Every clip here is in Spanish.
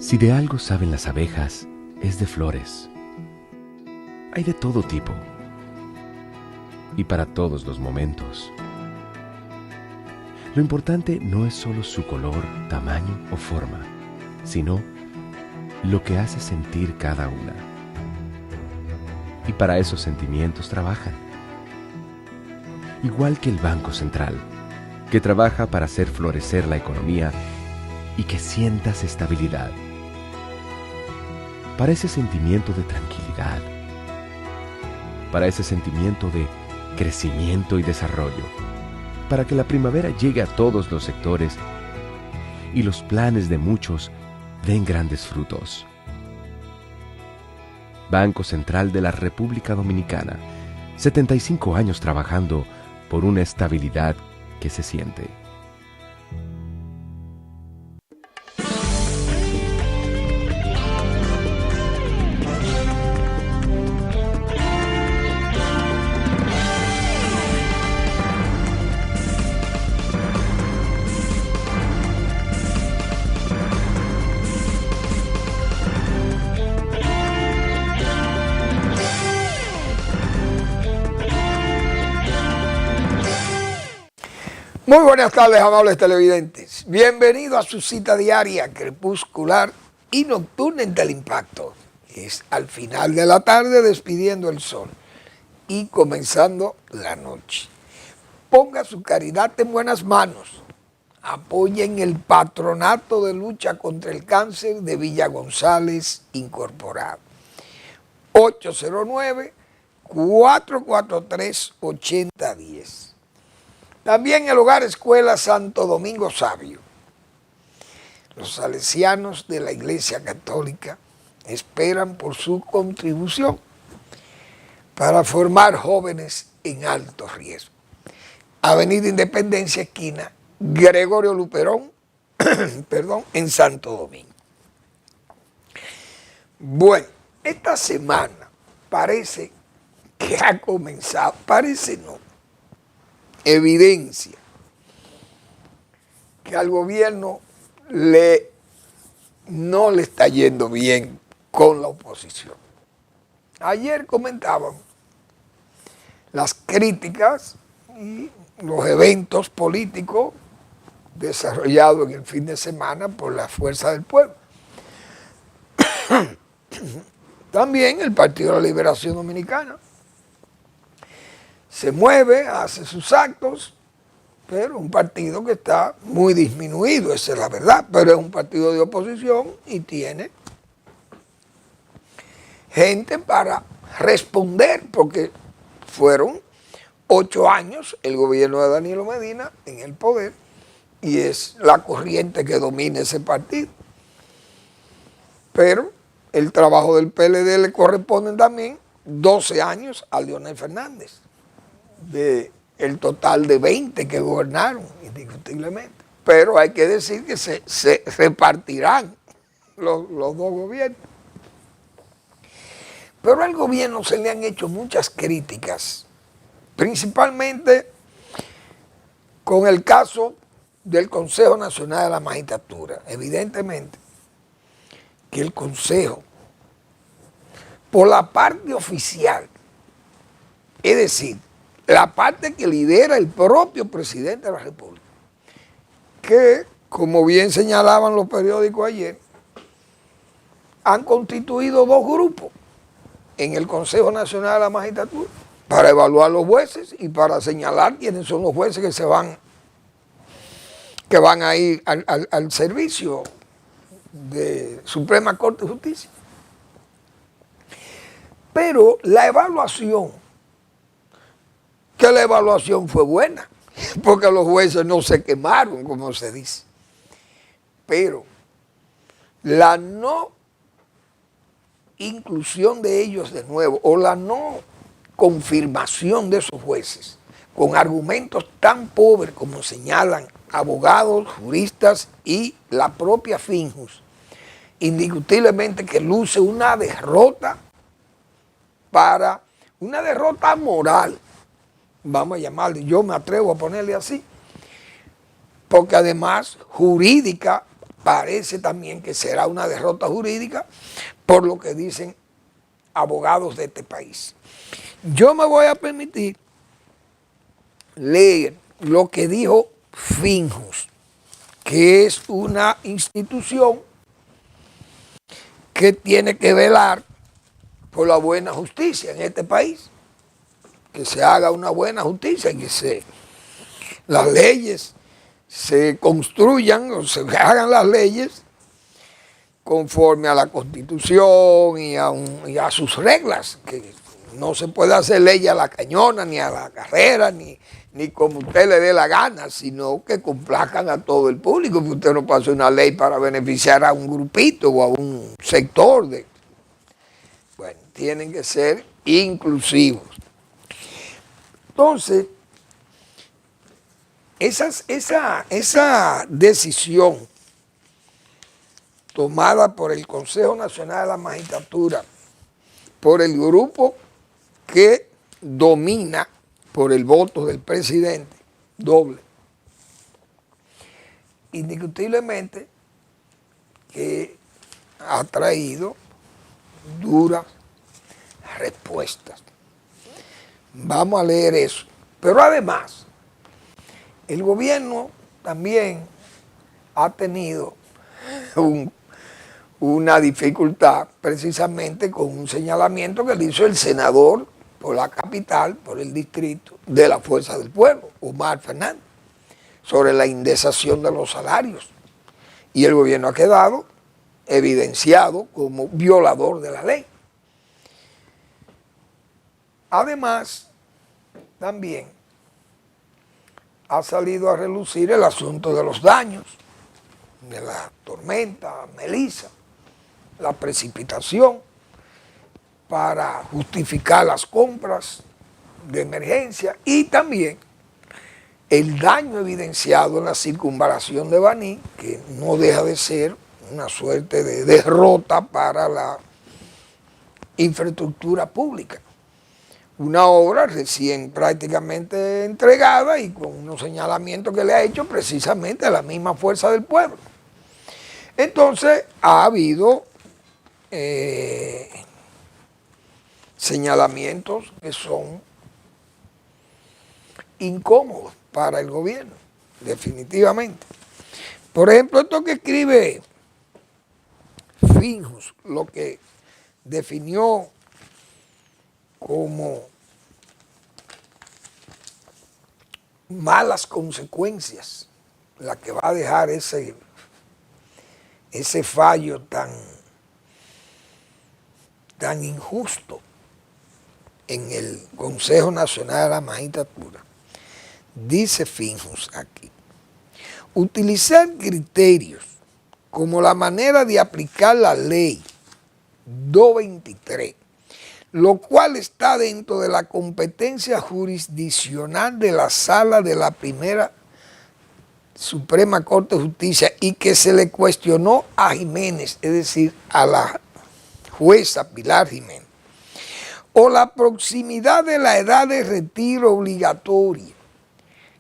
Si de algo saben las abejas, es de flores. Hay de todo tipo y para todos los momentos. Lo importante no es solo su color, tamaño o forma, sino lo que hace sentir cada una. Y para esos sentimientos trabajan. Igual que el Banco Central, que trabaja para hacer florecer la economía y que sientas estabilidad. Para ese sentimiento de tranquilidad. Para ese sentimiento de crecimiento y desarrollo. Para que la primavera llegue a todos los sectores y los planes de muchos den grandes frutos. Banco Central de la República Dominicana, 75 años trabajando por una estabilidad que se siente. Muy buenas tardes, amables televidentes. Bienvenido a su cita diaria, crepuscular y nocturna en Teleimpacto. Es al final de la tarde despidiendo el sol y comenzando la noche. Ponga su caridad en buenas manos. Apoyen el Patronato de Lucha contra el Cáncer de Villa González Incorporado. 809-443-8010. También el Hogar Escuela Santo Domingo Sabio. Los salesianos de la Iglesia Católica esperan por su contribución para formar jóvenes en alto riesgo. Avenida Independencia, esquina Gregorio Luperón, en Santo Domingo. Bueno, esta semana parece que ha comenzado, parece no, evidencia que al gobierno no le está yendo bien con la oposición. Ayer comentaban las críticas y los eventos políticos desarrollados en el fin de semana por la Fuerza del Pueblo. También el Partido de la Liberación Dominicana se mueve, hace sus actos, pero un partido que está muy disminuido, esa es la verdad, pero es un partido de oposición y tiene gente para responder, porque fueron 8 años el gobierno de Danilo Medina en el poder y es la corriente que domina ese partido. Pero el trabajo del PLD le corresponde también 12 años a Leonel Fernández, de el total de 20 que gobernaron, indiscutiblemente. Pero hay que decir que se repartirán los dos gobiernos. Pero al gobierno se le han hecho muchas críticas, principalmente con el caso del Consejo Nacional de la Magistratura. Evidentemente que el Consejo, por la parte oficial, es decir, la parte que lidera el propio presidente de la República, que, como bien señalaban los periódicos ayer, han constituido 2 grupos en el Consejo Nacional de la Magistratura para evaluar los jueces y para señalar quiénes son los jueces que van a ir al servicio de Suprema Corte de Justicia. Pero la evaluación fue buena, porque los jueces no se quemaron, como se dice. Pero la no inclusión de ellos de nuevo, o la no confirmación de esos jueces, con argumentos tan pobres como señalan abogados, juristas y la propia Finjus, indiscutiblemente que luce una derrota moral, vamos a llamarle, yo me atrevo a ponerle así, porque además jurídica parece también que será una derrota jurídica por lo que dicen abogados de este país. Yo me voy a permitir leer lo que dijo Finjus, que es una institución que tiene que velar por la buena justicia en este país, que se haga una buena justicia, que las leyes se construyan o se hagan las leyes conforme a la Constitución y a sus reglas, que no se puede hacer ley a la cañona, ni a la carrera, ni como usted le dé la gana, sino que complazcan a todo el público, que usted no pase una ley para beneficiar a un grupito o a un sector. Bueno, tienen que ser inclusivos. Entonces, esa decisión tomada por el Consejo Nacional de la Magistratura, por el grupo que domina por el voto del presidente, doble, indiscutiblemente que ha traído duras respuestas. Vamos a leer eso. Pero además, el gobierno también ha tenido una dificultad precisamente con un señalamiento que le hizo el senador por la capital, por el distrito de la Fuerza del Pueblo, Omar Fernández, sobre la indexación de los salarios. Y el gobierno ha quedado evidenciado como violador de la ley. Además, también ha salido a relucir el asunto de los daños, de la tormenta Melissa, la precipitación para justificar las compras de emergencia y también el daño evidenciado en la circunvalación de Baní, que no deja de ser una suerte de derrota para la infraestructura pública. Una obra recién prácticamente entregada y con unos señalamientos que le ha hecho precisamente a la misma Fuerza del Pueblo. Entonces ha habido señalamientos que son incómodos para el gobierno, definitivamente. Por ejemplo, esto que escribe Finjus, lo que definió como malas consecuencias, la que va a dejar ese fallo tan injusto en el Consejo Nacional de la Magistratura. Dice Finjus aquí: utilizar criterios como la manera de aplicar la ley 223, lo cual está dentro de la competencia jurisdiccional de la Sala de la Primera Suprema Corte de Justicia y que se le cuestionó a Jiménez, es decir, a la jueza Pilar Jiménez, o la proximidad de la edad de retiro obligatoria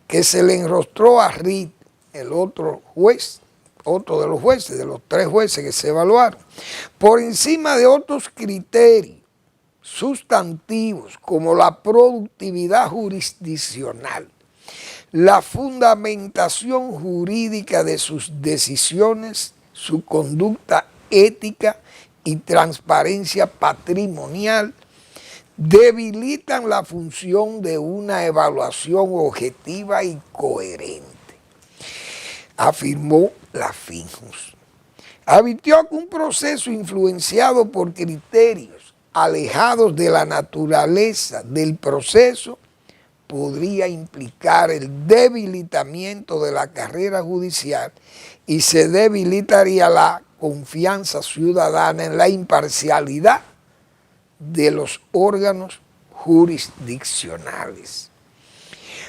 que se le enrostró a Reed, el otro juez, otro de los jueces, de los 3 jueces que se evaluaron, por encima de otros criterios sustantivos como la productividad jurisdiccional, la fundamentación jurídica de sus decisiones, su conducta ética y transparencia patrimonial, debilitan la función de una evaluación objetiva y coherente, afirmó la Finjus. Advirtió que un proceso influenciado por criterios alejados de la naturaleza del proceso podría implicar el debilitamiento de la carrera judicial y se debilitaría la confianza ciudadana en la imparcialidad de los órganos jurisdiccionales.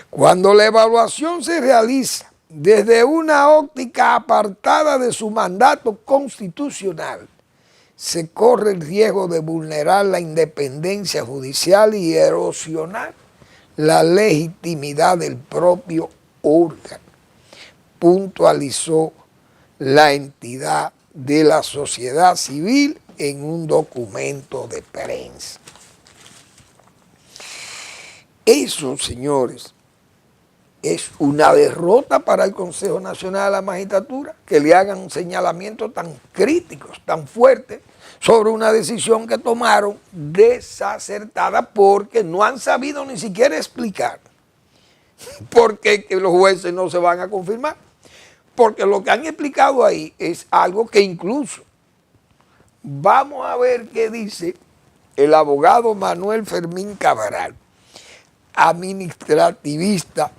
Cuando la evaluación se realiza desde una óptica apartada de su mandato constitucional, se corre el riesgo de vulnerar la independencia judicial y erosionar la legitimidad del propio órgano, puntualizó la entidad de la sociedad civil en un documento de prensa. Eso, señores, es una derrota para el Consejo Nacional de la Magistratura, que le hagan un señalamiento tan críticos, tan fuertes, sobre una decisión que tomaron desacertada porque no han sabido ni siquiera explicar por qué que los jueces no se van a confirmar. Porque lo que han explicado ahí es algo que incluso, vamos a ver qué dice el abogado Manuel Fermín Cabral, administrativista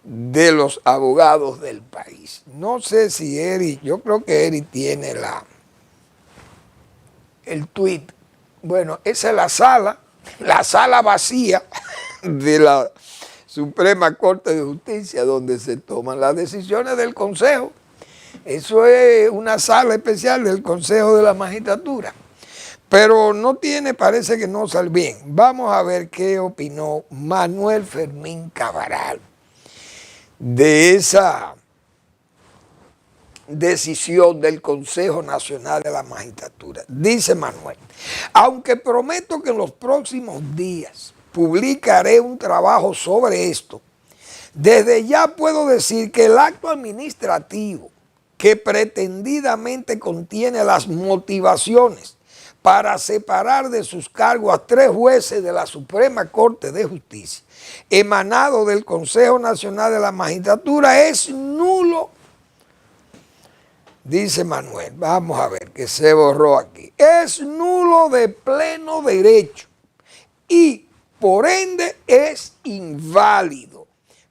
de los abogados del país. No sé si Eri, yo creo que Eri tiene el tweet. Bueno, esa es la sala vacía de la Suprema Corte de Justicia, donde se toman las decisiones del Consejo. Eso es una sala especial del Consejo de la Magistratura. Pero no tiene, parece que no sale bien. Vamos a ver qué opinó Manuel Fermín Cabral de esa decisión del Consejo Nacional de la Magistratura. Dice Manuel: aunque prometo que en los próximos días publicaré un trabajo sobre esto, desde ya puedo decir que el acto administrativo que pretendidamente contiene las motivaciones para separar de sus cargos a 3 jueces de la Suprema Corte de Justicia, emanado del Consejo Nacional de la Magistratura, es nulo. Dice Manuel, vamos a ver que se borró aquí, es nulo de pleno derecho y por ende es inválido,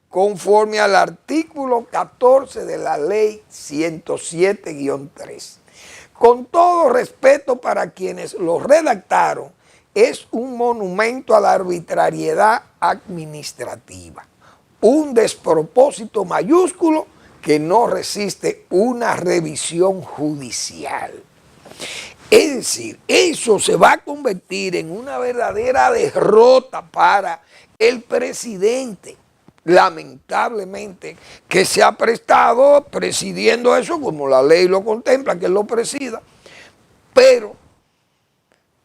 conforme al artículo 14 de la ley 107-3. Con todo respeto para quienes lo redactaron, es un monumento a la arbitrariedad administrativa, un despropósito mayúsculo que no resiste una revisión judicial. Es decir, eso se va a convertir en una verdadera derrota para el presidente, lamentablemente, que se ha prestado presidiendo eso como la ley lo contempla, que él lo presida, pero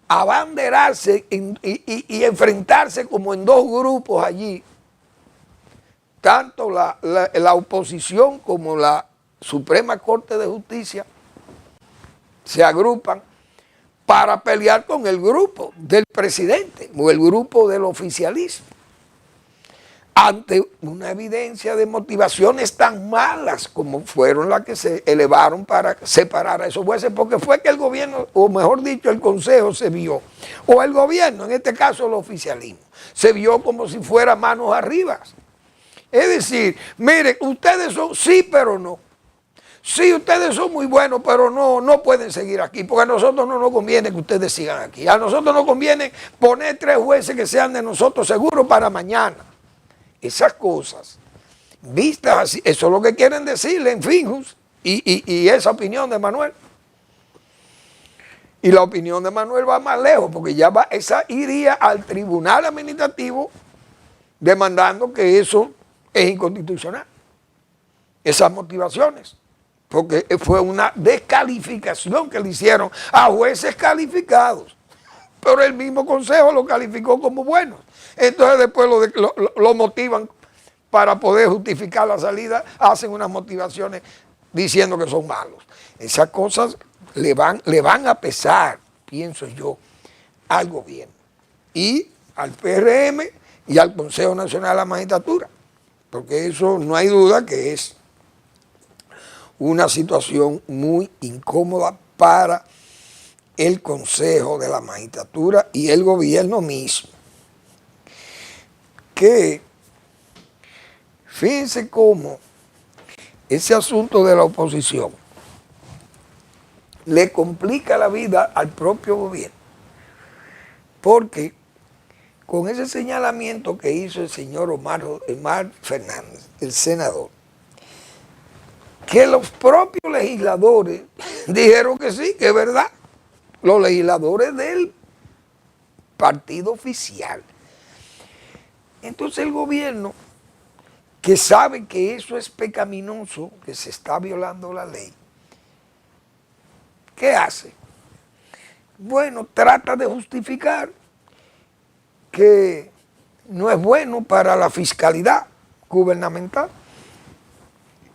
abanderarse y enfrentarse como en 2 grupos allí, tanto la oposición como la Suprema Corte de Justicia se agrupan para pelear con el grupo del presidente o el grupo del oficialismo, ante una evidencia de motivaciones tan malas como fueron las que se elevaron para separar a esos jueces, porque fue que el gobierno, o mejor dicho, el Consejo se vio, o el gobierno, en este caso el oficialismo, se vio como si fuera manos arriba. Es decir, miren, ustedes son sí, pero no. Sí, ustedes son muy buenos, pero no pueden seguir aquí, porque a nosotros no nos conviene que ustedes sigan aquí. A nosotros nos conviene poner 3 jueces que sean de nosotros seguros para mañana. Esas cosas, vistas así, eso es lo que quieren decirle en Finjus y esa opinión de Manuel. Y la opinión de Manuel va más lejos, porque ya esa iría al tribunal administrativo demandando que eso es inconstitucional. Esas motivaciones. Porque fue una descalificación que le hicieron a jueces calificados. Pero el mismo Consejo lo calificó como buenos. Entonces después lo motivan para poder justificar la salida, hacen unas motivaciones diciendo que son malos. Esas cosas le van a pesar, pienso yo, al gobierno y al PRM y al Consejo Nacional de la Magistratura, porque eso no hay duda que es una situación muy incómoda para el Consejo de la Magistratura y el gobierno mismo. Que fíjense cómo ese asunto de la oposición le complica la vida al propio gobierno, porque con ese señalamiento que hizo el señor Omar Fernández, el senador, que los propios legisladores dijeron que sí, que es verdad, los legisladores del partido oficial. Entonces el gobierno, que sabe que eso es pecaminoso, que se está violando la ley, ¿qué hace? Bueno, trata de justificar que no es bueno para la fiscalidad gubernamental,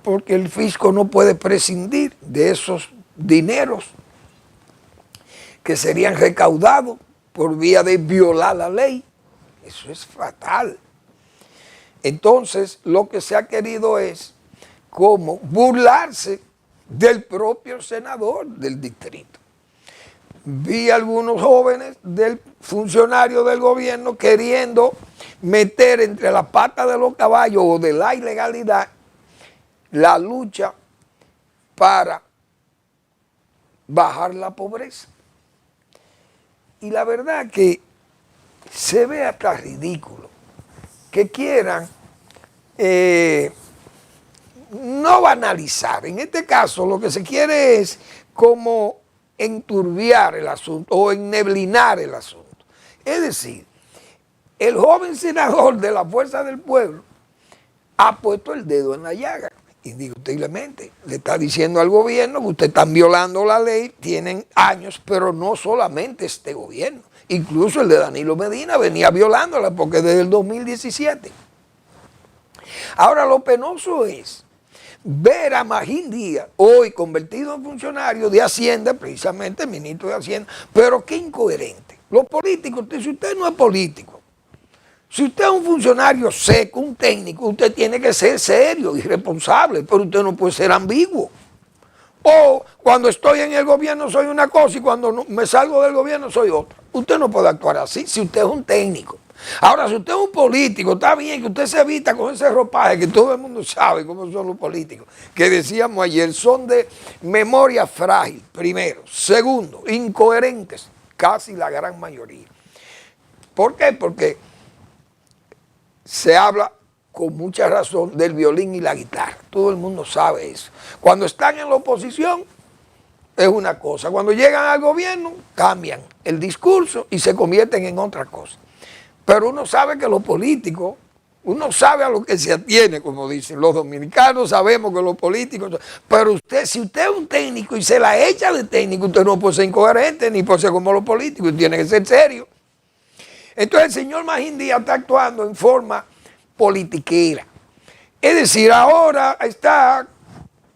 porque el fisco no puede prescindir de esos dineros que serían recaudados por vía de violar la ley. Eso es fatal. Entonces, lo que se ha querido es como burlarse del propio senador del distrito. Vi algunos jóvenes del funcionario del gobierno queriendo meter entre las patas de los caballos o de la ilegalidad la lucha para bajar la pobreza. Y la verdad que se ve hasta ridículo que quieran no banalizar. En este caso lo que se quiere es como enturbiar el asunto o enneblinar el asunto. Es decir, el joven senador de la Fuerza del Pueblo ha puesto el dedo en la llaga, indiscutiblemente. Le está diciendo al gobierno que ustedes están violando la ley, tienen años, pero no solamente este gobierno. Incluso el de Danilo Medina venía violándola porque desde el 2017. Ahora lo penoso es ver a Magín Díaz, hoy convertido en funcionario de Hacienda, precisamente ministro de Hacienda, pero qué incoherente. Los políticos, si usted no es político, si usted es un funcionario seco, un técnico, usted tiene que ser serio y responsable, pero usted no puede ser ambiguo. O cuando estoy en el gobierno soy una cosa y cuando me salgo del gobierno soy otra. Usted no puede actuar así si usted es un técnico. Ahora, si usted es un político, está bien que usted se evita con ese ropaje que todo el mundo sabe cómo son los políticos, que decíamos ayer, son de memoria frágil, primero. Segundo, incoherentes, casi la gran mayoría. ¿Por qué? Porque se habla con mucha razón del violín y la guitarra. Todo el mundo sabe eso. Cuando están en la oposición es una cosa. Cuando llegan al gobierno cambian el discurso y se convierten en otra cosa. Pero uno sabe que los políticos, uno sabe a lo que se atiene, como dicen los dominicanos, sabemos que los políticos, pero usted, si usted es un técnico y se la echa de técnico, usted no puede ser incoherente ni puede ser como los políticos, tiene que ser serio. Entonces el señor Magín Díaz está actuando en forma politiquera. Es decir, ahora está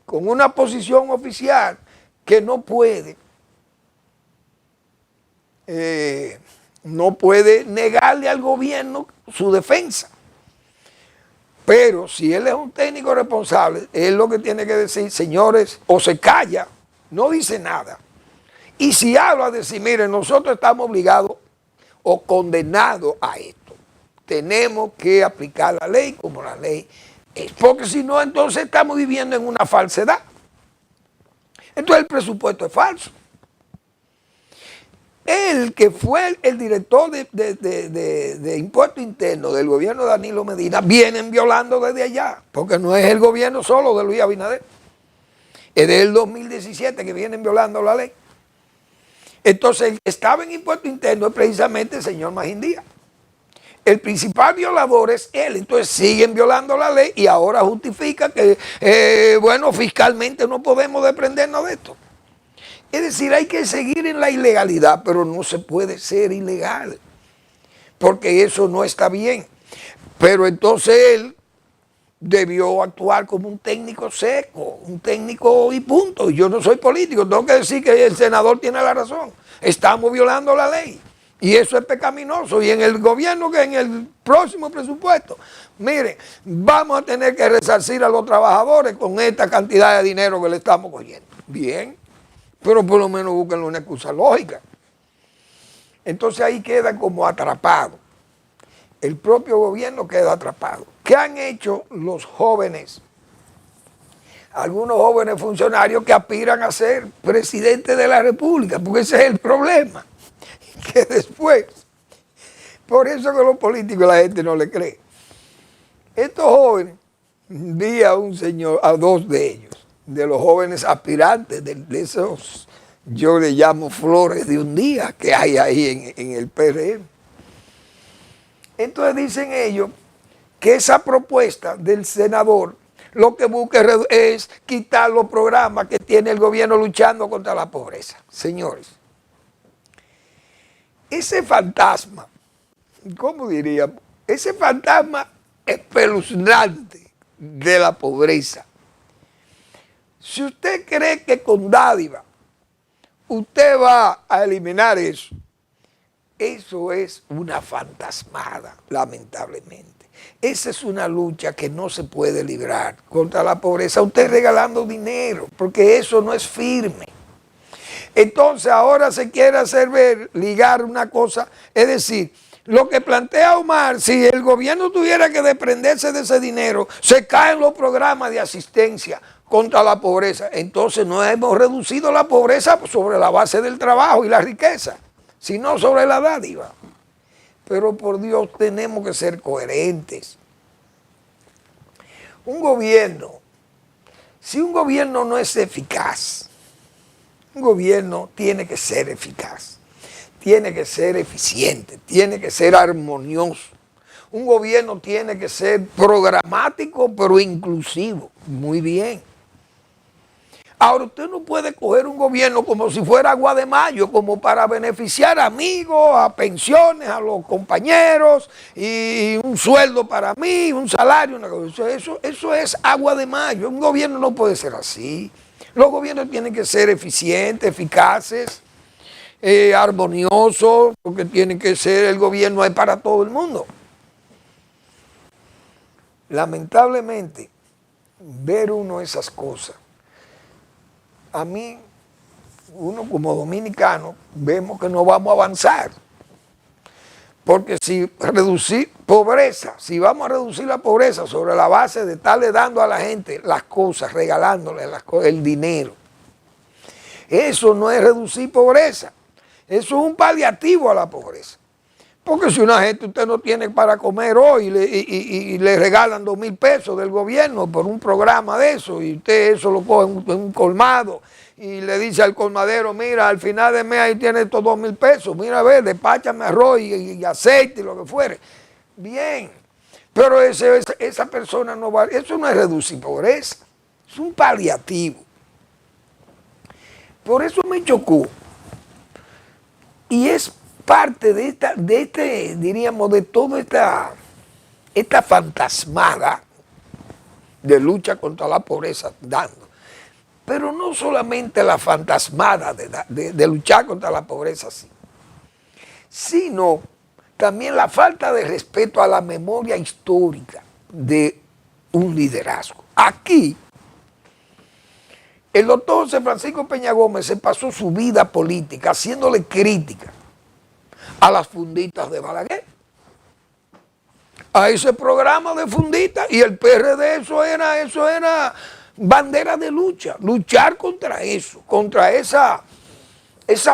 con una posición oficial que no puede negarle al gobierno su defensa. Pero si él es un técnico responsable, él lo que tiene que decir, señores, o se calla, no dice nada. Y si habla, decir, miren, nosotros estamos obligados o condenados a esto. Tenemos que aplicar la ley como la ley es. Porque si no, entonces estamos viviendo en una falsedad. Entonces el presupuesto es falso. El que fue el director de Impuesto Interno del gobierno de Danilo Medina, vienen violando desde allá, porque no es el gobierno solo de Luis Abinader, es del 2017 que vienen violando la ley. Entonces el que estaba en Impuesto Interno es precisamente el señor Magín Díaz. El principal violador es él, entonces siguen violando la ley y ahora justifica que, bueno, fiscalmente no podemos desprendernos de esto. Es decir, hay que seguir en la ilegalidad, pero no se puede ser ilegal, porque eso no está bien. Pero entonces él debió actuar como un técnico seco, un técnico y punto. Yo no soy político, tengo que decir que el senador tiene la razón. Estamos violando la ley y eso es pecaminoso. Y en el gobierno, que en el próximo presupuesto, miren, vamos a tener que resarcir a los trabajadores con esta cantidad de dinero que le estamos cogiendo. Bien. Pero por lo menos buscan una excusa lógica. Entonces ahí quedan como atrapados. El propio gobierno queda atrapado. ¿Qué han hecho los jóvenes? Algunos jóvenes funcionarios que aspiran a ser presidente de la República, porque ese es el problema. Que después, por eso que los políticos la gente no le cree. Estos jóvenes, vi a un señor, a dos de ellos, de los jóvenes aspirantes, de esos, yo le llamo flores de un día que hay ahí en el PRM. Entonces dicen ellos que esa propuesta del senador lo que busca es quitar los programas que tiene el gobierno luchando contra la pobreza. Señores, ese fantasma, ¿cómo diríamos? Ese fantasma espeluznante de la pobreza. Si usted cree que con dádiva usted va a eliminar eso, eso es una fantasmada, lamentablemente. Esa es una lucha que no se puede librar contra la pobreza, usted regalando dinero, porque eso no es firme. Entonces ahora se quiere hacer ver, ligar una cosa, es decir, lo que plantea Omar, si el gobierno tuviera que desprenderse de ese dinero, se caen los programas de asistencia contra la pobreza. Entonces no hemos reducido la pobreza sobre la base del trabajo y la riqueza, sino sobre la dádiva. Pero por Dios, tenemos que ser coherentes. Un gobierno, si un gobierno no es eficaz, un gobierno tiene que ser eficaz, tiene que ser eficiente, tiene que ser armonioso. Un gobierno tiene que ser programático, pero inclusivo. Muy bien. Ahora, usted no puede coger un gobierno como si fuera agua de mayo, como para beneficiar a amigos, a pensiones, a los compañeros, y un sueldo para mí, un salario, una cosa. Eso es agua de mayo. Un gobierno no puede ser así. Los gobiernos tienen que ser eficientes, eficaces, armoniosos, porque tiene que ser, el gobierno es para todo el mundo. Lamentablemente, ver uno esas cosas, a mí, uno como dominicano, vemos que no vamos a avanzar. Porque si reducir pobreza, si vamos a reducir la pobreza sobre la base de estarle dando a la gente las cosas, regalándole el dinero, eso no es reducir pobreza, eso es un paliativo a la pobreza. Porque si una gente usted no tiene para comer hoy y le regalan 2,000 pesos del gobierno por un programa de eso, y usted eso lo coge en un colmado y le dice al colmadero, mira, al final de mes ahí tiene estos 2,000 pesos, mira, a ver, despáchame arroz y aceite y lo que fuere. Bien, pero esa persona no va, eso no es reducir pobreza, es un paliativo. Por eso me chocó. Y es parte diríamos, de toda esta fantasmada de lucha contra la pobreza dando. Pero no solamente la fantasmada de luchar contra la pobreza, sí, sino también la falta de respeto a la memoria histórica de un liderazgo. Aquí, el doctor José Francisco Peña Gómez se pasó su vida política haciéndole crítica a las funditas de Balaguer, a ese programa de funditas, y el PRD eso era bandera de lucha, luchar contra eso, contra esa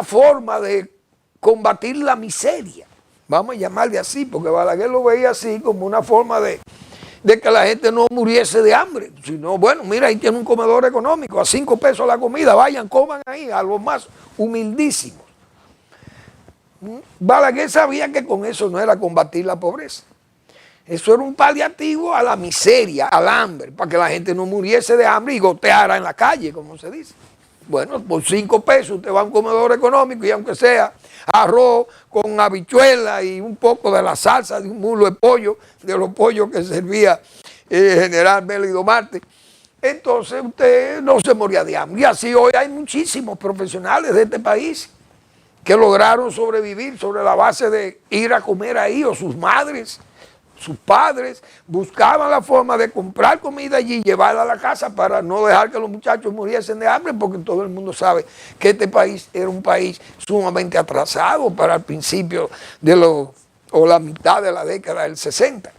forma de combatir la miseria, vamos a llamarle así, porque Balaguer lo veía así como una forma de que la gente no muriese de hambre, sino, bueno, mira, ahí tiene un comedor económico, a 5 pesos la comida, vayan, coman ahí, a los más humildísimos. Balaguer sabía que con eso no era combatir la pobreza. Eso era un paliativo a la miseria, al hambre, para que la gente no muriese de hambre y goteara en la calle, como se dice. Bueno, por 5 pesos usted va a un comedor económico y aunque sea arroz con habichuela y un poco de la salsa de un mulo de pollo, de los pollos que servía General Mélido Marte, entonces usted no se moría de hambre. Y así hoy hay muchísimos profesionales de este país que lograron sobrevivir sobre la base de ir a comer ahí, o sus madres, sus padres, buscaban la forma de comprar comida allí y llevarla a la casa para no dejar que los muchachos muriesen de hambre, porque todo el mundo sabe que este país era un país sumamente atrasado para el principio o la mitad de la década del 60.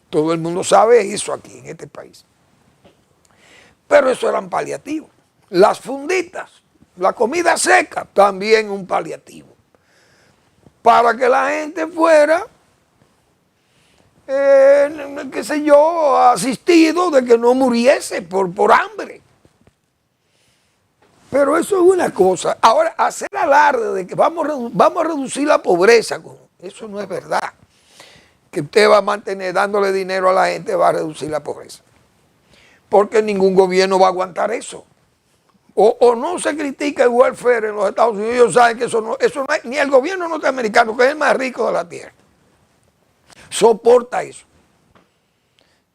Todo el mundo sabe eso aquí en este país. Pero eso eran paliativos. Las funditas, la comida seca, también un paliativo. Para que la gente fuera, qué sé yo, asistido de que no muriese por hambre. Pero eso es una cosa. Ahora, hacer alarde de que vamos a reducir la pobreza, eso no es verdad. Que usted va a mantener dándole dinero a la gente, va a reducir la pobreza. porque ningún gobierno va a aguantar eso. O no se critica el welfare en los Estados Unidos, ellos saben que eso no es, ni el gobierno norteamericano, que es el más rico de la tierra, soporta eso.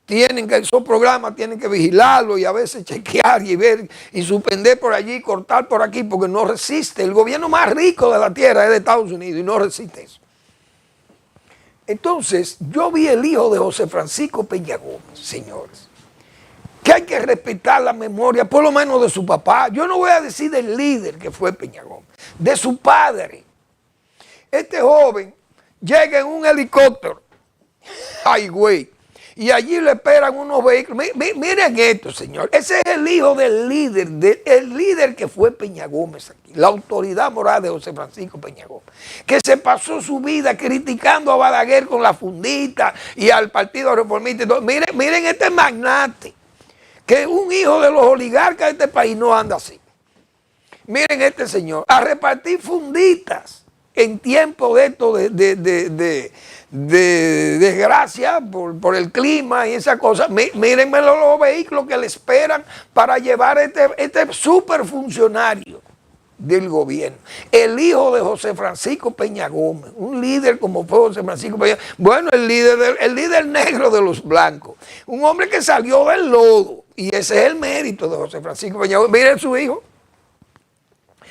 Esos programas tienen que vigilarlo y a veces chequear y ver y suspender por allí, cortar por aquí, porque no resiste. El gobierno más rico de la tierra es de Estados Unidos y no resiste eso. Entonces, yo vi el hijo de José Francisco Peña Gómez, señores, que hay que respetar la memoria, por lo menos de su papá. Yo no voy a decir del líder que fue Peña Gómez, de su padre. Este joven llega en un helicóptero, ay güey, y allí le esperan unos vehículos. Miren esto, señor. Ese es el hijo del líder, el líder que fue Peña Gómez aquí, la autoridad moral de José Francisco Peña Gómez, que se pasó su vida criticando a Balaguer con la fundita y al Partido Reformista. Miren este magnate, que un hijo de los oligarcas de este país no anda así. Miren este señor, a repartir funditas en tiempo de esto de desgracia por el clima y esa cosa. Mírenme los vehículos que le esperan para llevar este super funcionario del gobierno, el hijo de José Francisco Peña Gómez, un líder como fue José Francisco Peña Gómez, bueno, el líder negro de los blancos, un hombre que salió del lodo, y ese es el mérito de José Francisco Peña Gómez. Miren su hijo,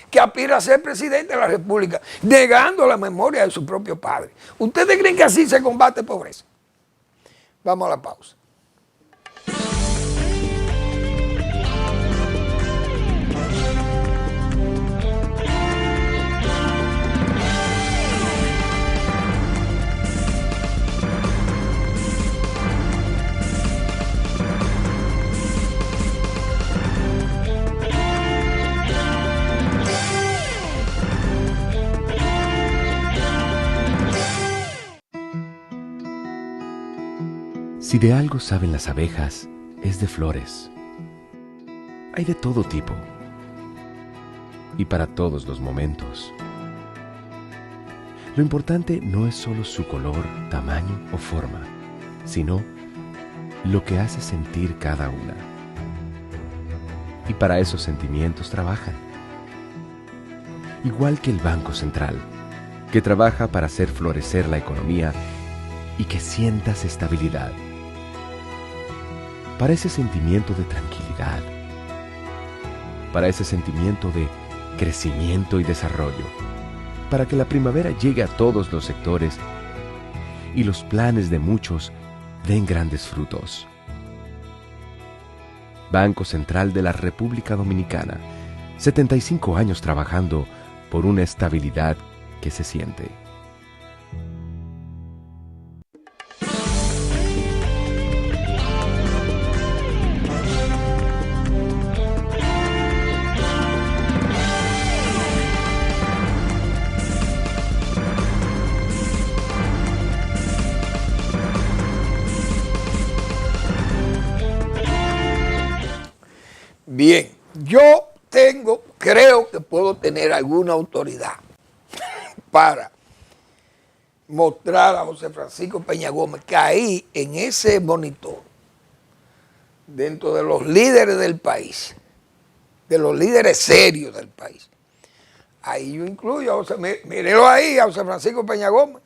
que aspira a ser presidente de la República, negando la memoria de su propio padre. ¿Ustedes creen que así se combate pobreza? Vamos a la pausa. Si de algo saben las abejas, es de flores. Hay de todo tipo y para todos los momentos. Lo importante no es solo su color, tamaño o forma, sino lo que hace sentir cada una. Y para esos sentimientos trabajan. Igual que el Banco Central, que trabaja para hacer florecer la economía y que sientas estabilidad. Para ese sentimiento de tranquilidad, para ese sentimiento de crecimiento y desarrollo, para que la primavera llegue a todos los sectores y los planes de muchos den grandes frutos. Banco Central de la República Dominicana, 75 años trabajando por una estabilidad que se siente. Bien, yo creo que puedo tener alguna autoridad para mostrar a José Francisco Peña Gómez que ahí, en ese monitor, dentro de los líderes del país, de los líderes serios del país, ahí yo incluyo a José, mírenlo ahí, a José Francisco Peña Gómez.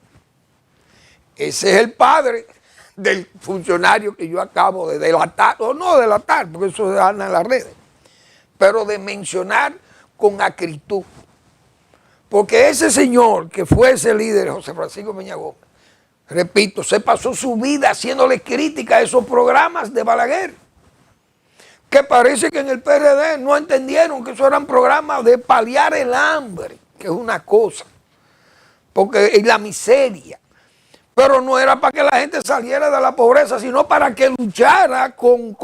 Ese es el padre del funcionario que yo acabo de delatar, o no delatar, porque eso se anda en las redes, pero de mencionar con acritud. Porque ese señor que fue ese líder, José Francisco Peña Gómez, repito, se pasó su vida haciéndole crítica a esos programas de Balaguer, que parece que en el PRD no entendieron que esos eran programas de paliar el hambre, que es una cosa, porque es la miseria. Pero no era para que la gente saliera de la pobreza, sino para que luchara con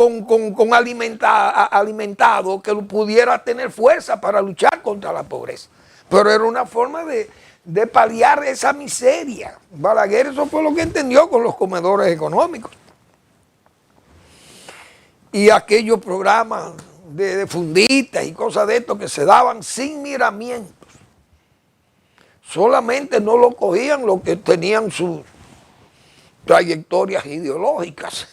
alimentado, que pudiera tener fuerza para luchar contra la pobreza. Pero era una forma de paliar esa miseria. Balaguer eso fue lo que entendió con los comedores económicos. Y aquellos programas de funditas y cosas de esto que se daban sin miramientos. Solamente no lo cogían los que tenían sus trayectorias ideológicas,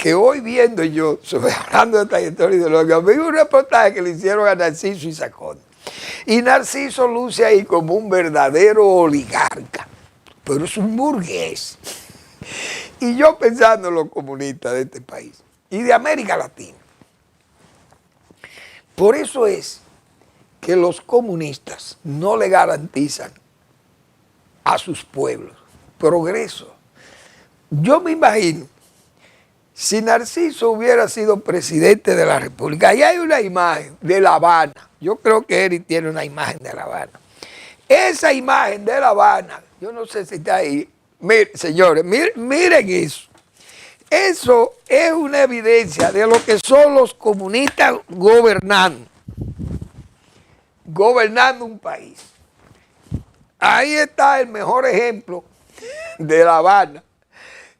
que hoy viendo yo, hablando de trayectoria ideológica, vi un reportaje que le hicieron a Narciso y Sacón. Y Narciso luce ahí como un verdadero oligarca, pero es un burgués. Y yo pensando en los comunistas de este país y de América Latina. Por eso es que los comunistas no le garantizan a sus pueblos progreso. Yo me imagino, si Narciso hubiera sido presidente de la República, ahí hay una imagen de La Habana, yo creo que Eric tiene una imagen de La Habana. Esa imagen de La Habana, yo no sé si está ahí, miren, señores, miren eso. Eso es una evidencia de lo que son los comunistas gobernando un país. Ahí está el mejor ejemplo de La Habana,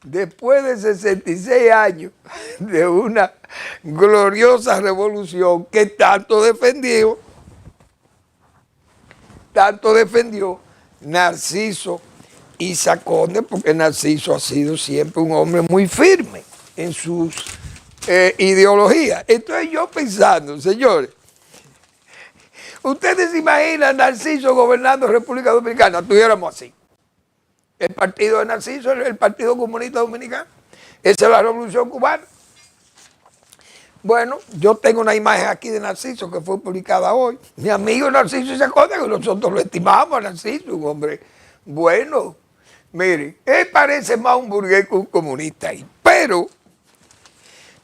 después de 66 años de una gloriosa revolución que tanto defendió Narciso y Sacón, porque Narciso ha sido siempre un hombre muy firme en sus ideologías. Entonces yo pensando, señores, ustedes se imaginan a Narciso gobernando República Dominicana, estuviéramos así. El partido de Narciso es el Partido Comunista Dominicano. Esa es la Revolución Cubana. Bueno, yo tengo una imagen aquí de Narciso que fue publicada hoy. Mi amigo Narciso se acuerda que nosotros lo estimamos a Narciso, un hombre bueno. Mire, él parece más un burgués que un comunista ahí. Pero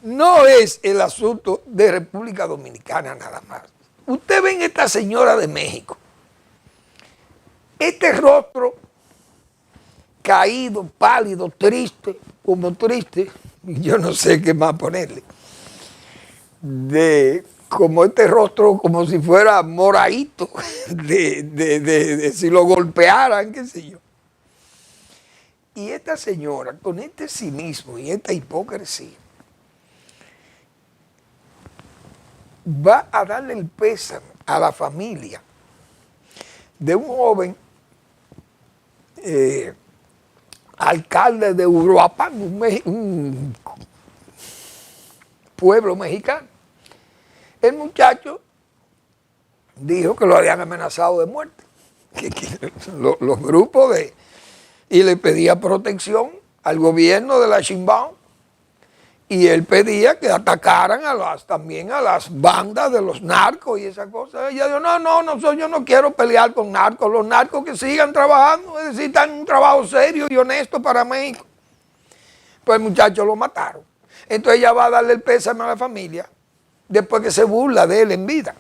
no es el asunto de República Dominicana nada más. Usted ven esta señora de México. Este rostro caído, pálido, triste, yo no sé qué más ponerle, como este rostro, como si fuera moradito, de si lo golpearan, qué sé yo. Y esta señora, con este cinismo y esta hipocresía, va a darle el pésame a la familia de un joven alcalde de Uruapan, un pueblo mexicano. El muchacho dijo que lo habían amenazado de muerte, los grupos y le pedía protección al gobierno de la Chimbao, y él pedía que atacaran también a las bandas de los narcos y esas cosas. Ella dijo, no, yo no quiero pelear con narcos, los narcos que sigan trabajando, necesitan un trabajo serio y honesto para México. Pues el muchacho lo mataron. Entonces ella va a darle el pésame a la familia, después que se burla de él en vida.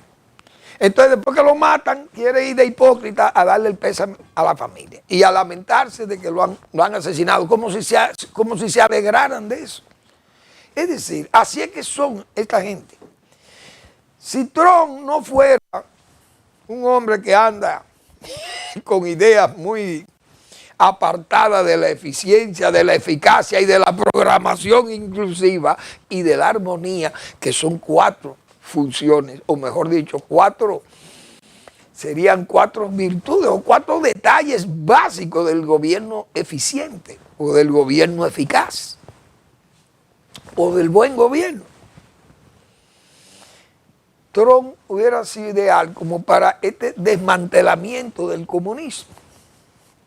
Entonces después que lo matan, quiere ir de hipócrita a darle el pésame a la familia y a lamentarse de que lo han asesinado, como si se alegraran de eso. Es decir, así es que son esta gente. Si Trump no fuera un hombre que anda con ideas muy apartadas de la eficiencia, de la eficacia y de la programación inclusiva y de la armonía, que son 4 funciones, o mejor dicho, serían 4 virtudes o 4 detalles básicos del gobierno eficiente o del gobierno eficaz o del buen gobierno. Trump hubiera sido ideal como para este desmantelamiento del comunismo,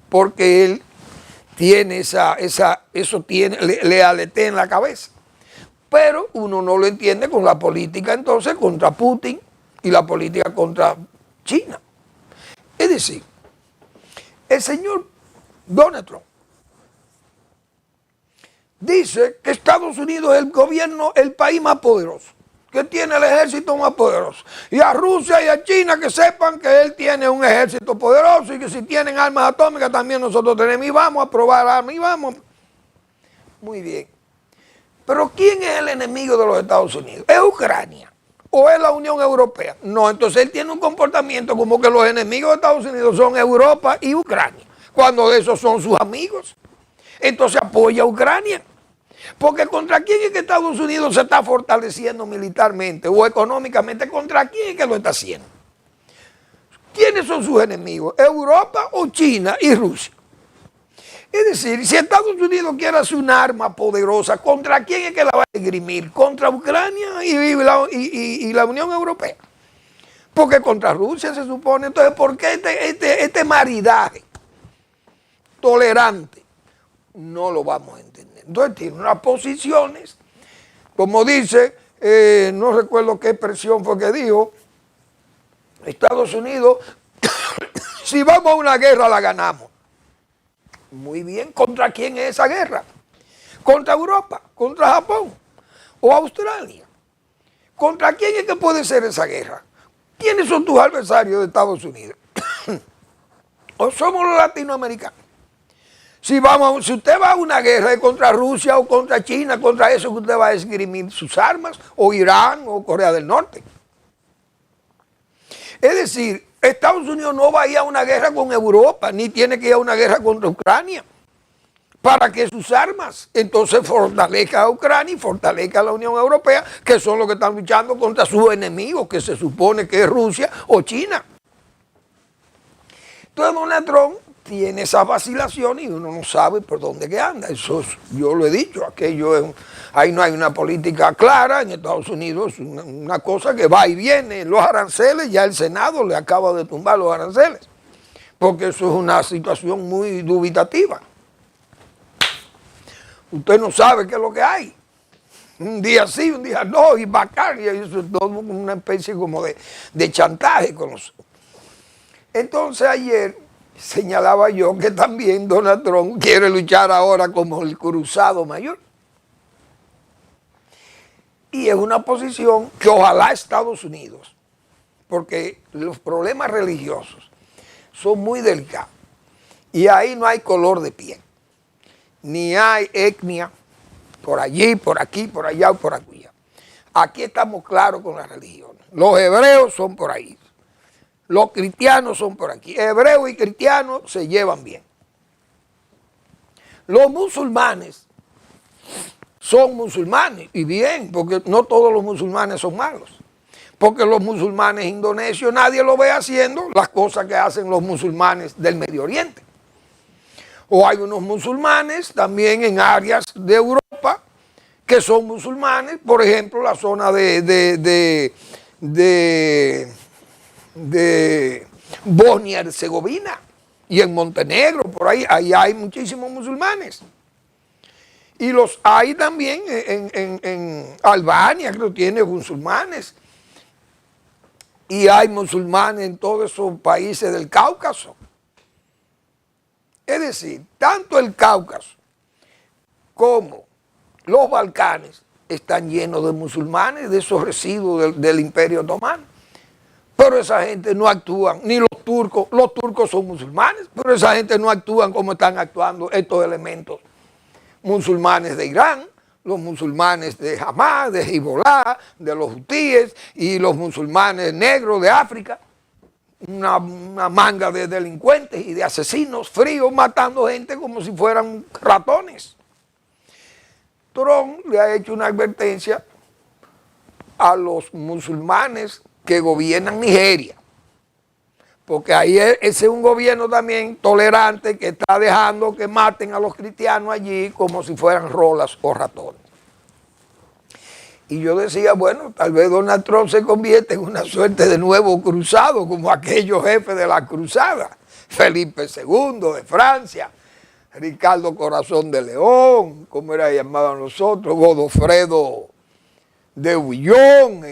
porque él tiene le aletea en la cabeza. Pero uno no lo entiende con la política entonces contra Putin y la política contra China. Es decir, el señor Donald Trump dice que Estados Unidos es el país más poderoso, que tiene el ejército más poderoso. Y a Rusia y a China que sepan que él tiene un ejército poderoso y que si tienen armas atómicas también nosotros tenemos. Y vamos a probar armas y vamos. Muy bien. Pero ¿quién es el enemigo de los Estados Unidos? ¿Es Ucrania o es la Unión Europea? No, entonces él tiene un comportamiento como que los enemigos de Estados Unidos son Europa y Ucrania, cuando esos son sus amigos. Entonces apoya a Ucrania. Porque ¿contra quién es que Estados Unidos se está fortaleciendo militarmente o económicamente? ¿Contra quién es que lo está haciendo? ¿Quiénes son sus enemigos? ¿Europa o China y Rusia? Es decir, si Estados Unidos quiere hacer un arma poderosa, ¿contra quién es que la va a esgrimir? ¿Contra Ucrania y la Unión Europea? Porque contra Rusia se supone. Entonces, ¿por qué este maridaje tolerante? No lo vamos a entender. Entonces, tiene unas posiciones, como dice, no recuerdo qué expresión fue que dijo, Estados Unidos, si vamos a una guerra la ganamos. Muy bien, ¿contra quién es esa guerra? ¿Contra Europa? ¿Contra Japón? ¿O Australia? ¿Contra quién es que puede ser esa guerra? ¿Quiénes son tus adversarios de Estados Unidos? ¿O somos los latinoamericanos? Si usted va a una guerra contra Rusia o contra China, contra eso que usted va a esgrimir sus armas, o Irán o Corea del Norte. Es decir, Estados Unidos no va a ir a una guerra con Europa, ni tiene que ir a una guerra contra Ucrania, para que sus armas entonces fortalezca a Ucrania y fortalezca a la Unión Europea, que son los que están luchando contra sus enemigos, que se supone que es Rusia o China. Entonces Donald Trump tiene esa vacilación y uno no sabe por dónde que anda. Eso yo lo he dicho, ahí no hay una política clara. En Estados Unidos es una cosa que va y viene. Los aranceles, ya el Senado le acaba de tumbar los aranceles, porque eso es una situación muy dubitativa. Usted no sabe qué es lo que hay. Un día sí, un día no, y vacar, y eso es todo una especie como de chantaje con los... Entonces ayer señalaba yo que también Donald Trump quiere luchar ahora como el cruzado mayor. Y es una posición que ojalá Estados Unidos, porque los problemas religiosos son muy delicados. Y ahí no hay color de piel, ni hay etnia, por allí, por aquí, por allá o por aquí. Aquí estamos claros con las religiones. Los hebreos son por ahí. Los cristianos son por aquí. Hebreos y cristianos se llevan bien. Los musulmanes son musulmanes, y bien, porque no todos los musulmanes son malos. Porque los musulmanes indonesios nadie lo ve haciendo las cosas que hacen los musulmanes del Medio Oriente. O hay unos musulmanes también en áreas de Europa que son musulmanes, por ejemplo, la zona de Bosnia y Herzegovina y en Montenegro, por ahí hay muchísimos musulmanes. Y los hay también en Albania, que tiene musulmanes. Y hay musulmanes en todos esos países del Cáucaso. Es decir, tanto el Cáucaso como los Balcanes están llenos de musulmanes, de esos residuos del Imperio Otomano. Pero esa gente no actúan, ni los turcos son musulmanes, pero esa gente no actúan como están actuando estos elementos musulmanes de Irán, los musulmanes de Hamas, de Hezbollah, de los hutíes y los musulmanes negros de África. Una manga de delincuentes y de asesinos fríos matando gente como si fueran ratones. Trump le ha hecho una advertencia a los musulmanes que gobiernan Nigeria, porque ahí ese es un gobierno también tolerante que está dejando que maten a los cristianos allí como si fueran rolas o ratones. Y yo decía, bueno, tal vez Donald Trump se convierte en una suerte de nuevo cruzado, como aquellos jefes de la cruzada, Felipe II de Francia, Ricardo Corazón de León, como era llamado nosotros, Godofredo de Bouillon,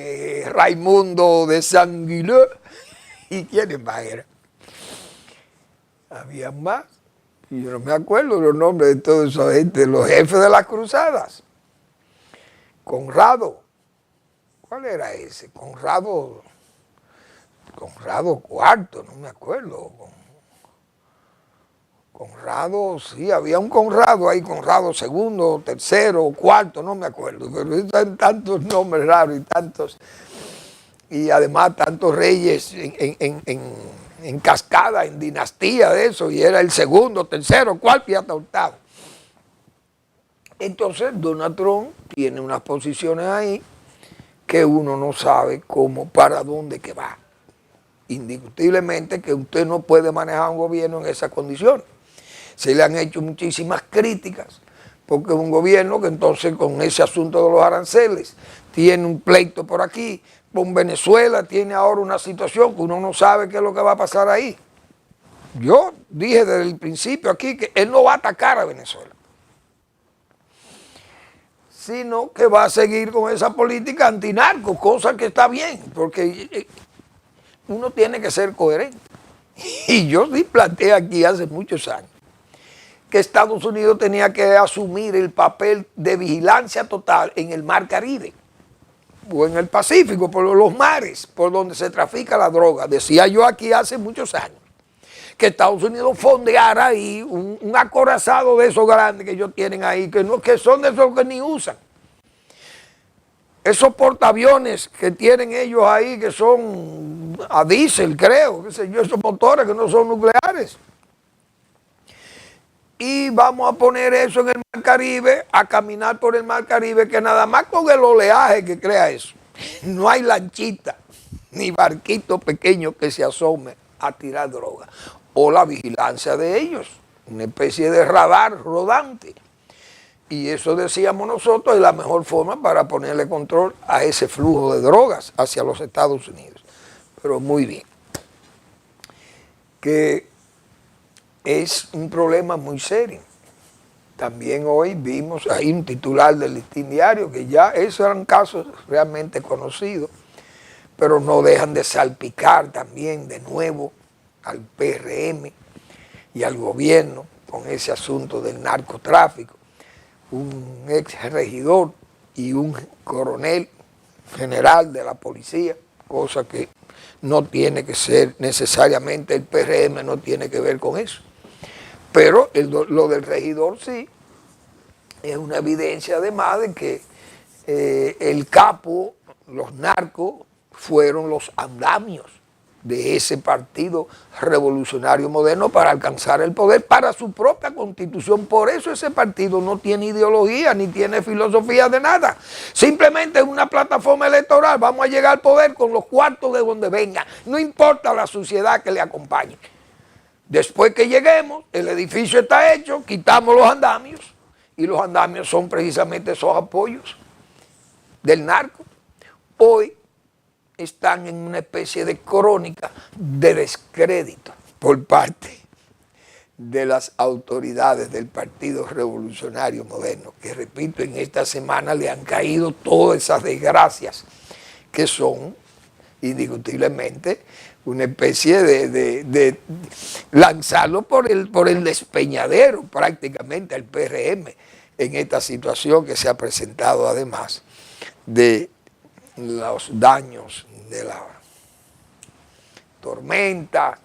Raimundo de Sanguileux, ¿y quiénes más eran? Había más, y yo no me acuerdo los nombres de toda esa gente, los jefes de las cruzadas. Conrado, ¿cuál era ese? Conrado IV, no me acuerdo. Conrado, sí, había un Conrado ahí, Conrado II, III, IV, no me acuerdo, pero hay tantos nombres raros y tantos, y además tantos reyes en cascada, en dinastía de eso, y era el segundo, tercero, cuarto y hasta octavo. Entonces Donald Trump tiene unas posiciones ahí que uno no sabe cómo, para dónde que va. Indiscutiblemente que usted no puede manejar un gobierno en esas condiciones. se le han hecho muchísimas críticas, porque es un gobierno que entonces con ese asunto de los aranceles tiene un pleito por aquí, con Venezuela tiene ahora una situación que uno no sabe qué es lo que va a pasar ahí. Yo dije desde el principio aquí que él no va a atacar a Venezuela, sino que va a seguir con esa política antinarco, cosa que está bien, porque uno tiene que ser coherente. Y yo sí planteé aquí hace muchos años que Estados Unidos tenía que asumir el papel de vigilancia total en el Mar Caribe o en el Pacífico, por los mares por donde se trafica la droga. Decía yo aquí hace muchos años que Estados Unidos fondeara ahí un acorazado de esos grandes que ellos tienen ahí, que son de esos que ni usan. Esos portaaviones que tienen ellos ahí, que son a diésel, creo, qué sé yo, esos motores que no son nucleares. Y vamos a poner eso en el Mar Caribe, a caminar por el Mar Caribe, que nada más con el oleaje que crea eso. No hay lanchita, ni barquito pequeño que se asome a tirar droga. O la vigilancia de ellos, una especie de radar rodante. Y eso decíamos nosotros es la mejor forma para ponerle control a ese flujo de drogas hacia los Estados Unidos. Pero muy bien. Que es un problema muy serio. También hoy vimos ahí un titular del Listín Diario que ya esos eran casos realmente conocidos, pero no dejan de salpicar también de nuevo al PRM y al gobierno con ese asunto del narcotráfico. Un ex regidor y un coronel general de la policía, cosa que no tiene que ser necesariamente el PRM, no tiene que ver con eso. Pero lo del regidor sí, es una evidencia además de que el capo, los narcos, fueron los andamios de ese partido revolucionario moderno para alcanzar el poder para su propia constitución. Por eso ese partido no tiene ideología ni tiene filosofía de nada. Simplemente es una plataforma electoral. Vamos a llegar al poder con los cuartos de donde venga. No importa la suciedad que le acompañe. Después que lleguemos, el edificio está hecho, quitamos los andamios, y los andamios son precisamente esos apoyos del narco. Hoy están en una especie de crónica de descrédito por parte de las autoridades del Partido Revolucionario Moderno, que repito, en esta semana le han caído todas esas desgracias que son indiscutiblemente una especie de lanzarlo por el despeñadero prácticamente al PRM en esta situación que se ha presentado además de los daños de la tormenta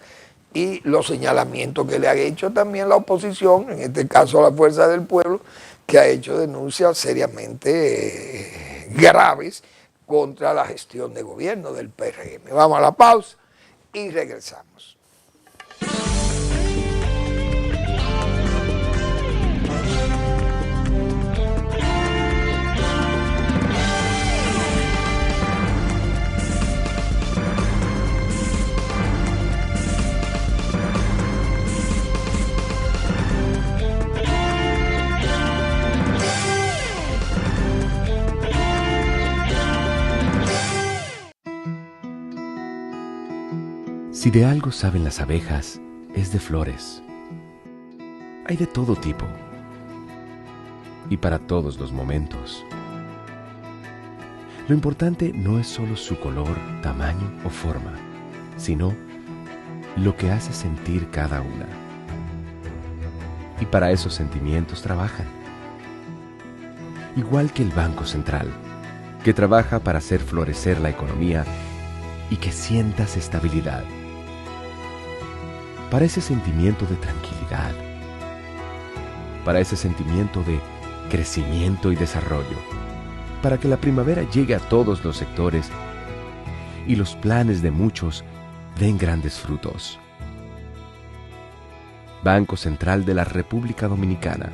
y los señalamientos que le ha hecho también la oposición, en este caso la Fuerza del Pueblo, que ha hecho denuncias seriamente graves contra la gestión de gobierno del PRM. Vamos a la pausa y regresamos. Si de algo saben las abejas, es de flores. Hay de todo tipo y para todos los momentos. Lo importante no es solo su color, tamaño o forma, sino lo que hace sentir cada una. Y para esos sentimientos trabajan. Igual que el Banco Central, que trabaja para hacer florecer la economía y que sientas estabilidad. Para ese sentimiento de tranquilidad, para ese sentimiento de crecimiento y desarrollo, para que la primavera llegue a todos los sectores y los planes de muchos den grandes frutos. Banco Central de la República Dominicana,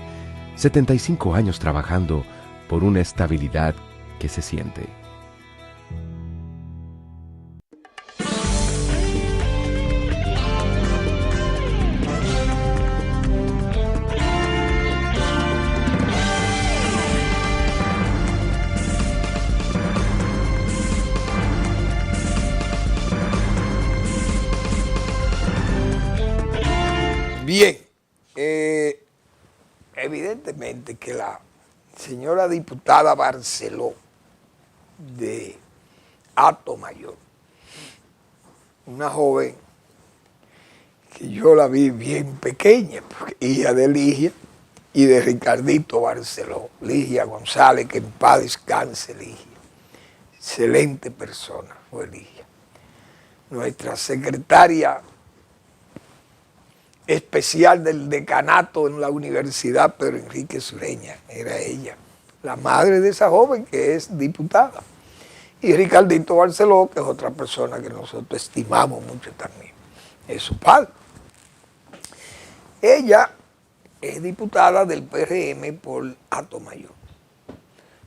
75 años trabajando por una estabilidad que se siente. brevemente que la señora diputada Barceló de Atomayor, una joven que yo la vi bien pequeña, hija de Ligia y de Ricardito Barceló, Ligia González, que en paz descanse Ligia. Excelente persona fue Ligia. Nuestra secretaria especial del decanato en la universidad Pedro Enrique Sureña, era ella, la madre de esa joven que es diputada. Y Ricardito Barceló, que es otra persona que nosotros estimamos mucho también, es su padre. Ella es diputada del PRM por Atomayor.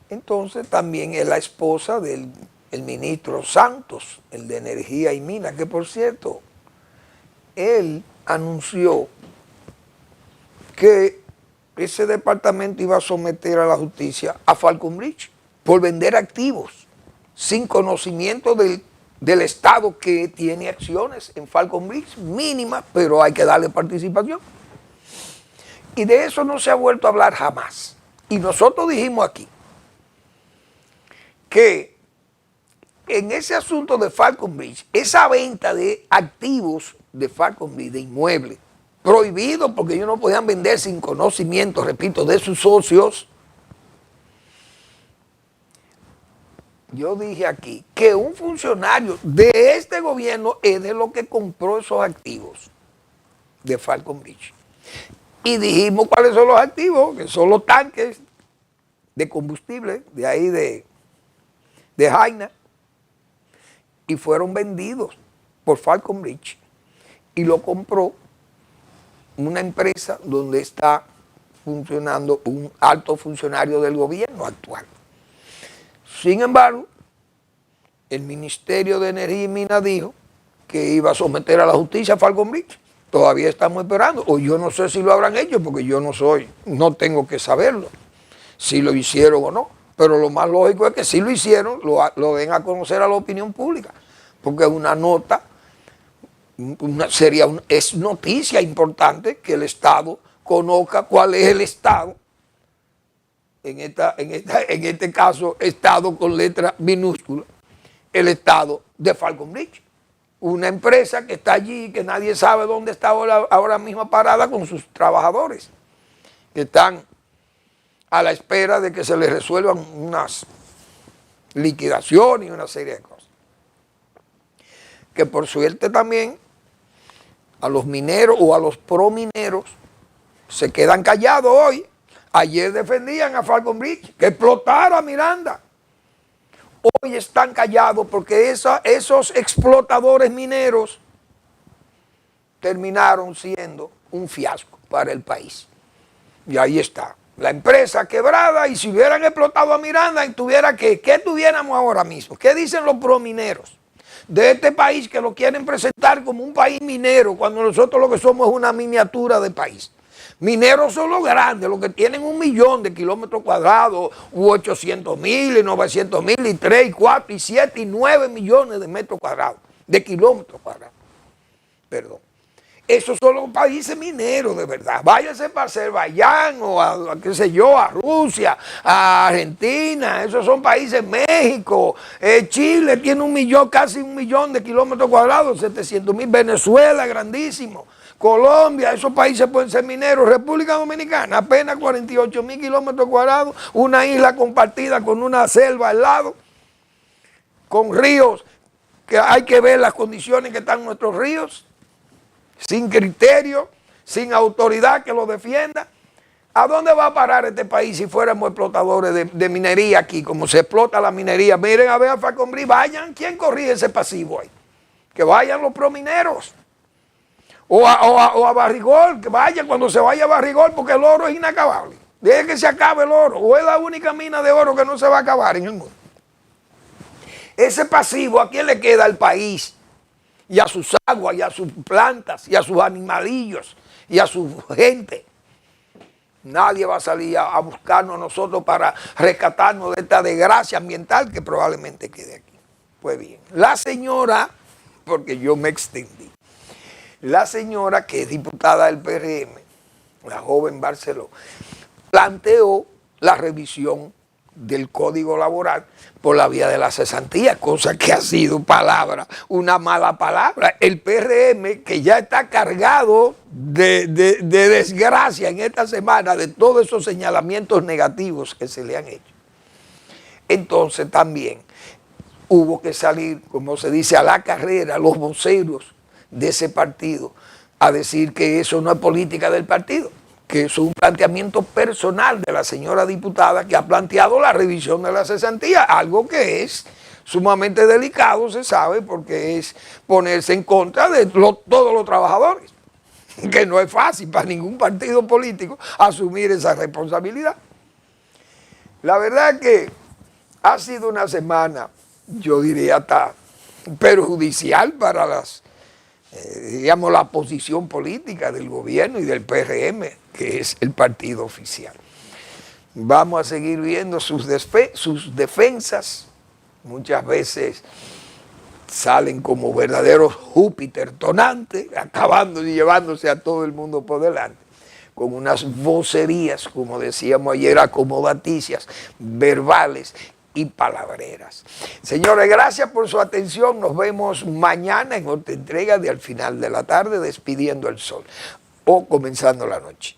Entonces también es la esposa del ministro Santos, el de Energía y Minas, que por cierto, él anunció que ese departamento iba a someter a la justicia a Falcon Bridge por vender activos sin conocimiento del Estado que tiene acciones en Falcon Bridge, mínimas, pero hay que darle participación. Y de eso no se ha vuelto a hablar jamás. Y nosotros dijimos aquí que en ese asunto de Falcon Bridge, esa venta de activos de Falcon Bridge, de inmuebles, prohibido porque ellos no podían vender sin conocimiento, repito, de sus socios. Yo dije aquí que un funcionario de este gobierno es de lo que compró esos activos de Falcon Bridge. Y dijimos cuáles son los activos, que son los tanques de combustible, de ahí de Jaina, y fueron vendidos por Falcon Bridge. Y lo compró una empresa donde está funcionando un alto funcionario del gobierno actual. Sin embargo, el Ministerio de Energía y Minas dijo que iba a someter a la justicia a Falcon Bridge. Todavía estamos esperando, o yo no sé si lo habrán hecho, porque yo no tengo que saberlo, si lo hicieron o no. Pero lo más lógico es que si lo hicieron, lo den a conocer a la opinión pública, porque es una nota, es noticia importante que el Estado conozca cuál es el Estado, en este caso, Estado con letra minúscula, el Estado de Falcon Bridge. Una empresa que está allí, que nadie sabe dónde está ahora mismo parada con sus trabajadores, que están a la espera de que se les resuelvan unas liquidaciones y una serie de cosas. Que por suerte también a los mineros o a los promineros se quedan callados hoy. Ayer defendían a Falcon Bridge, que explotara Miranda. Hoy están callados porque esos explotadores mineros terminaron siendo un fiasco para el país. Y ahí está, la empresa quebrada, y si hubieran explotado a Miranda, ¿qué tuviéramos ahora mismo? ¿Qué dicen los promineros de este país que lo quieren presentar como un país minero, cuando nosotros lo que somos es una miniatura de país? Mineros son los grandes, los que tienen 1 millón de kilómetros cuadrados, u 800,000, y 900,000, y 3, y 4, y 7, y 9 millones de metros cuadrados, de kilómetros cuadrados. Perdón. Esos son los países mineros de verdad. Váyanse para Azerbaiyán o a qué sé yo, a Rusia, a Argentina. Esos son países, México, Chile tiene 1 millón, casi 1 millón de kilómetros cuadrados, 700,000, Venezuela, grandísimo. Colombia, esos países pueden ser mineros. República Dominicana, apenas 48,000 kilómetros cuadrados, una isla compartida con una selva al lado, con ríos, que hay que ver las condiciones que están nuestros ríos, sin criterio, sin autoridad que lo defienda. ¿A dónde va a parar este país si fuéramos explotadores de minería aquí, como se explota la minería? Miren a ver a Falcon Bridge, vayan, ¿quién corrige ese pasivo ahí? Que vayan los promineros. O a Barrigol, que vaya cuando se vaya a Barrigol, porque el oro es inacabable. Deje que se acabe el oro, o es la única mina de oro que no se va a acabar en el mundo. Ese pasivo, ¿a quién le queda? Al país, y a sus aguas, y a sus plantas, y a sus animalillos, y a su gente. Nadie va a salir a buscarnos a nosotros para rescatarnos de esta desgracia ambiental que probablemente quede aquí. Pues bien, la señora, porque yo me extendí, la señora que es diputada del PRM, la joven Barceló, planteó la revisión del Código Laboral por la vía de la cesantía, cosa que ha sido una mala palabra. El PRM, que ya está cargado de desgracia en esta semana, de todos esos señalamientos negativos que se le han hecho. Entonces también hubo que salir, como se dice, a la carrera, los voceros de ese partido, a decir que eso no es política del partido, que es un planteamiento personal de la señora diputada que ha planteado la revisión de la cesantía, algo que es sumamente delicado, se sabe, porque es ponerse en contra de todos los trabajadores, que no es fácil para ningún partido político asumir esa responsabilidad. La verdad que ha sido una semana, yo diría, hasta perjudicial para la posición política del gobierno y del PRM, que es el partido oficial. Vamos a seguir viendo sus defensas, muchas veces salen como verdaderos Júpiter tonantes, acabando y llevándose a todo el mundo por delante, con unas vocerías, como decíamos ayer, acomodaticias, verbales y palabreras. Señores, gracias por su atención. Nos vemos mañana en otra entrega de Al Final de la Tarde, Despidiendo el Sol o Comenzando la Noche.